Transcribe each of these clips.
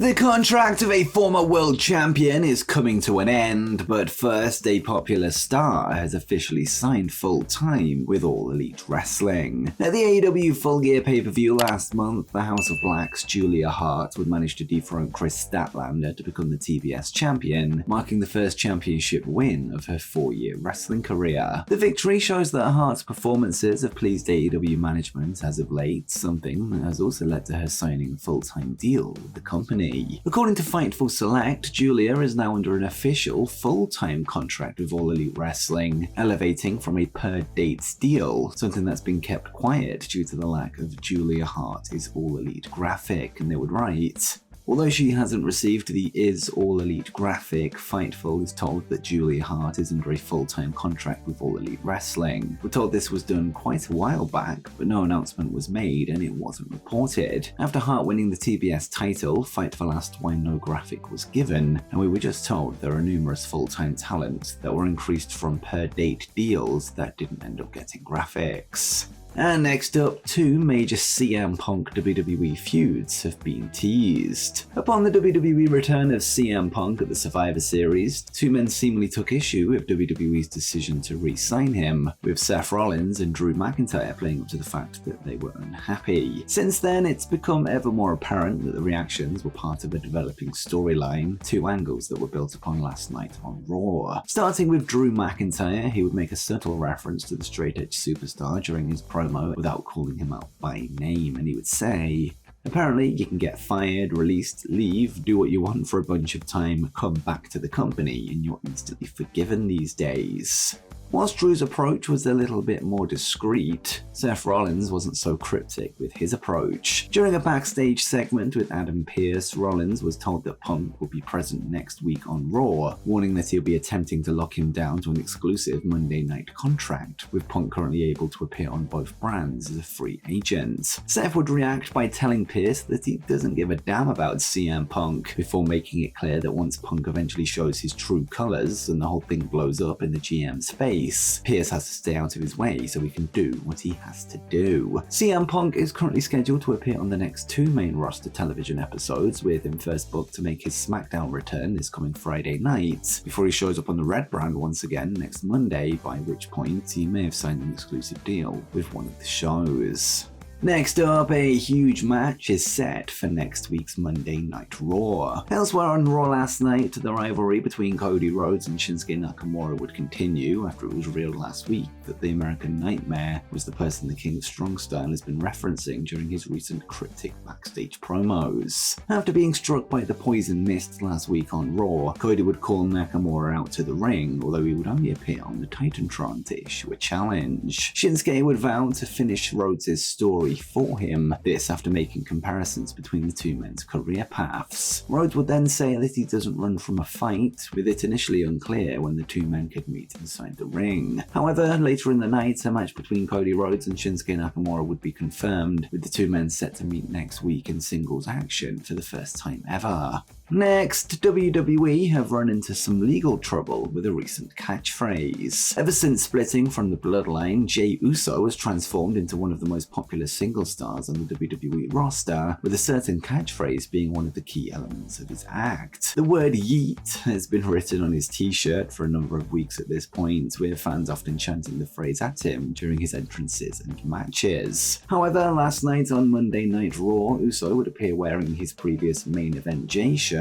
The contract of a former world champion is coming to an end, but first, a popular star has officially signed full-time with All Elite Wrestling. At the AEW Full Gear pay-per-view last month, the House of Black's Julia Hart would manage to dethrone Chris Statlander to become the TBS champion, marking the first championship win of her 4-year wrestling career. The victory shows that Hart's performances have pleased AEW management as of late, something that has also led to her signing a full-time deal with the company. According to Fightful Select, Julia is now under an official full-time contract with All Elite Wrestling, elevating from a per-dates deal, something that's been kept quiet due to the lack of Julia Hart is All Elite graphic, and they would write, although she hasn't received the Is All Elite graphic, Fightful is told that Julia Hart is under a full-time contract with All Elite Wrestling. We're told this was done quite a while back, but no announcement was made and it wasn't reported. After Hart winning the TBS title, Fightful asked why no graphic was given, and we were just told there are numerous full-time talents that were increased from per-date deals that didn't end up getting graphics. And next up, 2 major CM Punk WWE feuds have been teased. Upon the WWE return of CM Punk at the Survivor Series, 2 men seemingly took issue with WWE's decision to re-sign him, with Seth Rollins and Drew McIntyre playing up to the fact that they were unhappy. Since then, it's become ever more apparent that the reactions were part of a developing storyline, 2 angles that were built upon last night on Raw. Starting with Drew McIntyre, he would make a subtle reference to the straight-edge superstar during his promo without calling him out by name, and he would say, apparently you can get fired, released, leave, do what you want for a bunch of time, come back to the company, and you're instantly forgiven these days. Whilst Drew's approach was a little bit more discreet, Seth Rollins wasn't so cryptic with his approach. During a backstage segment with Adam Pearce, Rollins was told that Punk will be present next week on Raw, warning that he'll be attempting to lock him down to an exclusive Monday night contract, with Punk currently able to appear on both brands as a free agent. Seth would react by telling Pearce that he doesn't give a damn about CM Punk, before making it clear that once Punk eventually shows his true colors and the whole thing blows up in the GM's face, Pearce has to stay out of his way so he can do what he has to do. CM Punk is currently scheduled to appear on the next 2 main roster television episodes, with him first booked to make his SmackDown return this coming Friday night, before he shows up on the Red brand once again next Monday, by which point he may have signed an exclusive deal with one of the shows. Next up, a huge match is set for next week's Monday Night Raw. Elsewhere on Raw last night, the rivalry between Cody Rhodes and Shinsuke Nakamura would continue after it was revealed last week that the American Nightmare was the person the King of Strong Style has been referencing during his recent cryptic backstage promos. After being struck by the poison mist last week on Raw, Cody would call Nakamura out to the ring, although he would only appear on the Titantron to issue a challenge. Shinsuke would vow to finish Rhodes' story for him, this after making comparisons between the 2 men's career paths. Rhodes would then say that he doesn't run from a fight, with it initially unclear when the 2 men could meet inside the ring. However, later in the night, a match between Cody Rhodes and Shinsuke Nakamura would be confirmed, with the 2 men set to meet next week in singles action for the first time ever. Next, WWE have run into some legal trouble with a recent catchphrase. Ever since splitting from the Bloodline, Jey Uso has transformed into one of the most popular single stars on the WWE roster, with a certain catchphrase being one of the key elements of his act. The word yeet has been written on his t-shirt for a number of weeks at this point, with fans often chanting the phrase at him during his entrances and matches. However, last night on Monday Night Raw, Uso would appear wearing his previous main event Jey shirt,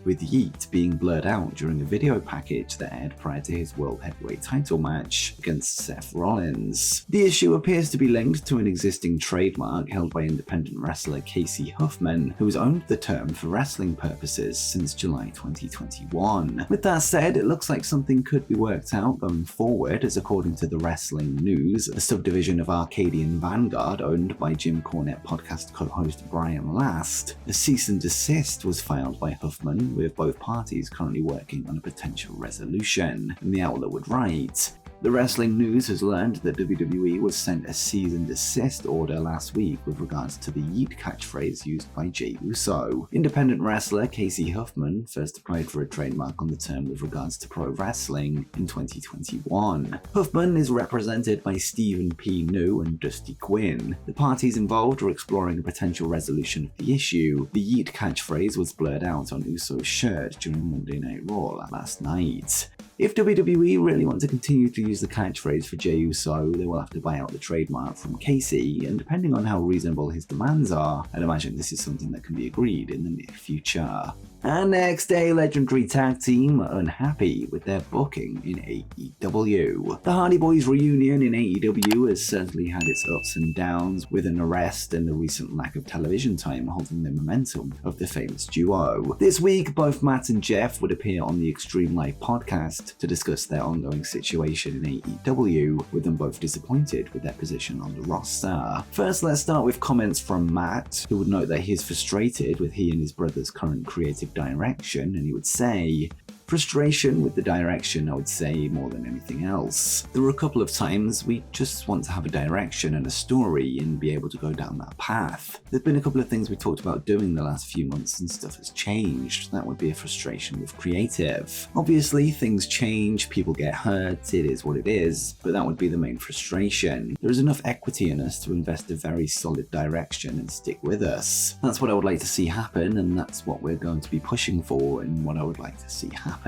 with yeet being blurred out during a video package that aired prior to his World Heavyweight title match against Seth Rollins. The issue appears to be linked to an existing trademark held by independent wrestler Casey Huffman, who has owned the term for wrestling purposes since July 2021. With that said, it looks like something could be worked out going forward, as according to the Wrestling News, a subdivision of Arcadian Vanguard owned by Jim Cornette podcast co-host Brian Last, a cease and desist was filed by Huffman, with both parties currently working on a potential resolution. And the outlet would write, The Wrestling News has learned that WWE was sent a cease and desist order last week with regards to the yeet catchphrase used by Jey Uso. Independent wrestler Casey Huffman first applied for a trademark on the term with regards to pro wrestling in 2021. Huffman is represented by Stephen P. New and Dusty Quinn. The parties involved are exploring a potential resolution of the issue. The yeet catchphrase was blurred out on Uso's shirt during Monday Night Raw last night. If WWE really want to continue to use the catchphrase for Jey Uso, they will have to buy out the trademark from Casey, and depending on how reasonable his demands are, I'd imagine this is something that can be agreed in the near future. And next, a legendary tag team are unhappy with their booking in AEW. The Hardy Boys reunion in AEW has certainly had its ups and downs, with an arrest and the recent lack of television time holding the momentum of the famous duo. This week, both Matt and Jeff would appear on the Extreme Life podcast to discuss their ongoing situation in AEW, with them both disappointed with their position on the roster. First, let's start with comments from Matt, who would note that he is frustrated with he and his brother's current creative direction, and he would say, frustration with the direction, I would say, more than anything else. There were a couple of times we just want to have a direction and a story and be able to go down that path. There've been a couple of things we talked about doing the last few months and stuff has changed. That would be a frustration with creative. Obviously, things change, people get hurt, it is what it is, but that would be the main frustration. There is enough equity in us to invest a very solid direction and stick with us. That's what I would like to see happen, and that's what we're going to be pushing for and what I would like to see happen.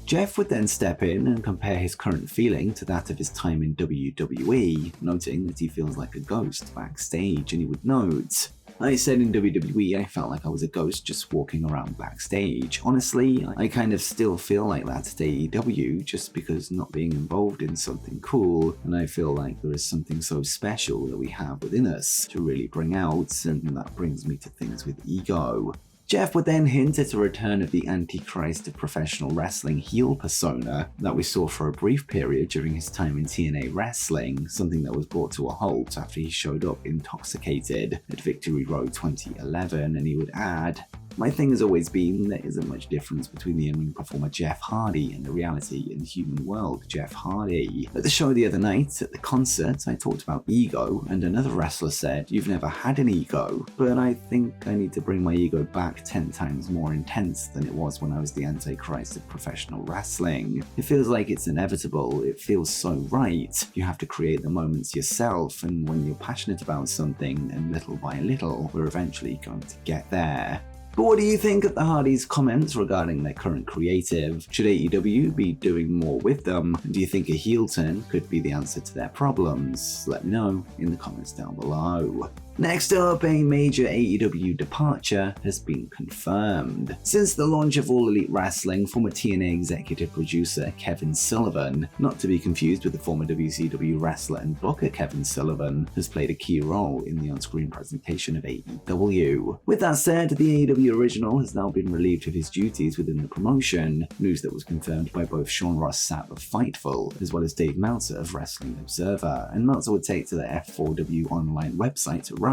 Jeff would then step in and compare his current feeling to that of his time in WWE, noting that he feels like a ghost backstage, and he would note, I said in WWE I felt like I was a ghost just walking around backstage. Honestly, I kind of still feel like that at AEW just because not being involved in something cool, and I feel like there is something so special that we have within us to really bring out, and that brings me to things with ego. Jeff would then hint at a return of the Antichrist of professional wrestling heel persona that we saw for a brief period during his time in TNA Wrestling, something that was brought to a halt after he showed up intoxicated at Victory Road 2011, and he would add, my thing has always been there isn't much difference between the in-ring performer Jeff Hardy and the reality in the human world Jeff Hardy. At the show the other night, at the concert, I talked about ego, and another wrestler said, you've never had an ego, but I think I need to bring my ego back 10 times more intense than it was when I was the Antichrist of professional wrestling. It feels like it's inevitable, it feels so right. You have to create the moments yourself, and when you're passionate about something, and little by little, we're eventually going to get there. But what do you think of the Hardys' comments regarding their current creative? Should AEW be doing more with them? Do you think a heel turn could be the answer to their problems? Let me know in the comments down below. Next up, a major AEW departure has been confirmed. Since the launch of All Elite Wrestling, former TNA executive producer Kevin Sullivan, not to be confused with the former WCW wrestler and booker Kevin Sullivan, has played a key role in the on-screen presentation of AEW. With that said, the AEW original has now been relieved of his duties within the promotion, news that was confirmed by both Sean Ross Sapp of Fightful, as well as Dave Meltzer of Wrestling Observer, and Meltzer would take to the F4W online website to write,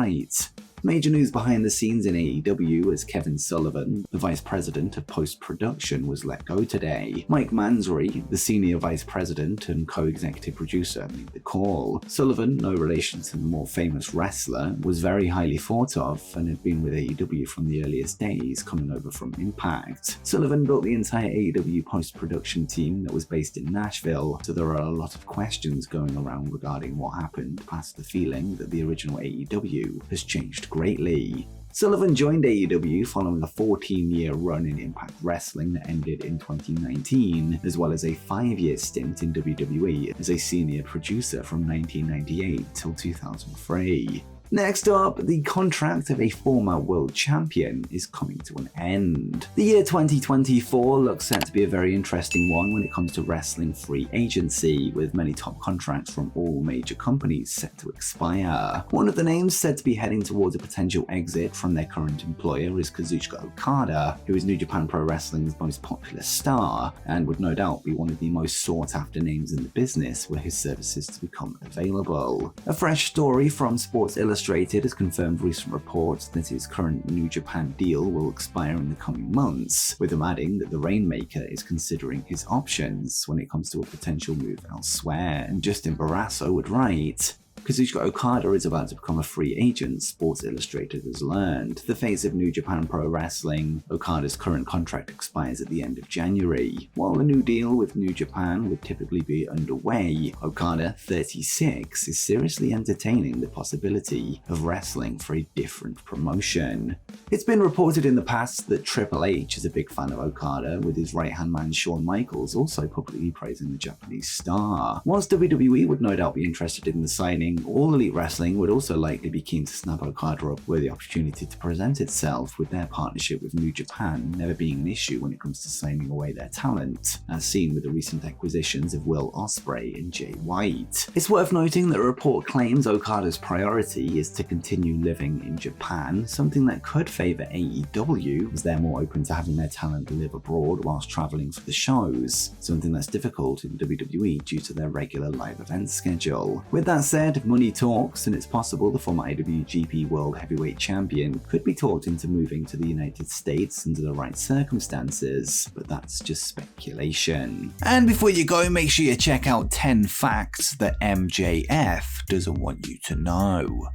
major news behind the scenes in AEW as Kevin Sullivan, the vice president of post-production, was let go today. Mike Mansory, the senior vice president and co-executive producer, made the call. Sullivan, no relation to the more famous wrestler, was very highly thought of and had been with AEW from the earliest days, coming over from Impact. Sullivan built the entire AEW post-production team that was based in Nashville, so there are a lot of questions going around regarding what happened, past the feeling that the original AEW has changed greatly. Sullivan joined AEW following a 14-year run in Impact Wrestling that ended in 2019, as well as a 5-year stint in WWE as a senior producer from 1998 till 2003. Next up, the contract of a former world champion is coming to an end. The year 2024 looks set to be a very interesting one when it comes to wrestling free agency, with many top contracts from all major companies set to expire. One of the names said to be heading towards a potential exit from thetheir current employer is Kazuchika Okada, who is New Japan Pro-Wrestling's most popular star, and would no doubt be one of the most sought after names in the business were his services to become available. A fresh story from Sports Illustrated Illustrated has confirmed recent reports that his current New Japan deal will expire in the coming months, with him adding that the Rainmaker is considering his options when it comes to a potential move elsewhere. And Justin Barrasso would write, Kazuchika Okada is about to become a free agent, Sports Illustrated has learned. The face of New Japan Pro-Wrestling, Okada's current contract expires at the end of January. While a new deal with New Japan would typically be underway, Okada, 36, is seriously entertaining the possibility of wrestling for a different promotion. It's been reported in the past that Triple H is a big fan of Okada, with his right-hand man Shawn Michaels also publicly praising the Japanese star. Whilst WWE would no doubt be interested in the signing, All Elite Wrestling would also likely be keen to snap Okada up were the opportunity to present itself, with their partnership with New Japan never being an issue when it comes to signing away their talent, as seen with the recent acquisitions of Will Ospreay and Jay White. It's worth noting that a report claims Okada's priority is to continue living in Japan, something that could favour AEW, as they're more open to having their talent live abroad whilst travelling for the shows, something that's difficult in WWE due to their regular live event schedule. With that said, money talks, and it's possible the former IWGP World Heavyweight Champion could be talked into moving to the United States under the right circumstances, but that's just speculation. And before you go, make sure you check out 10 facts that MJF doesn't want you to know.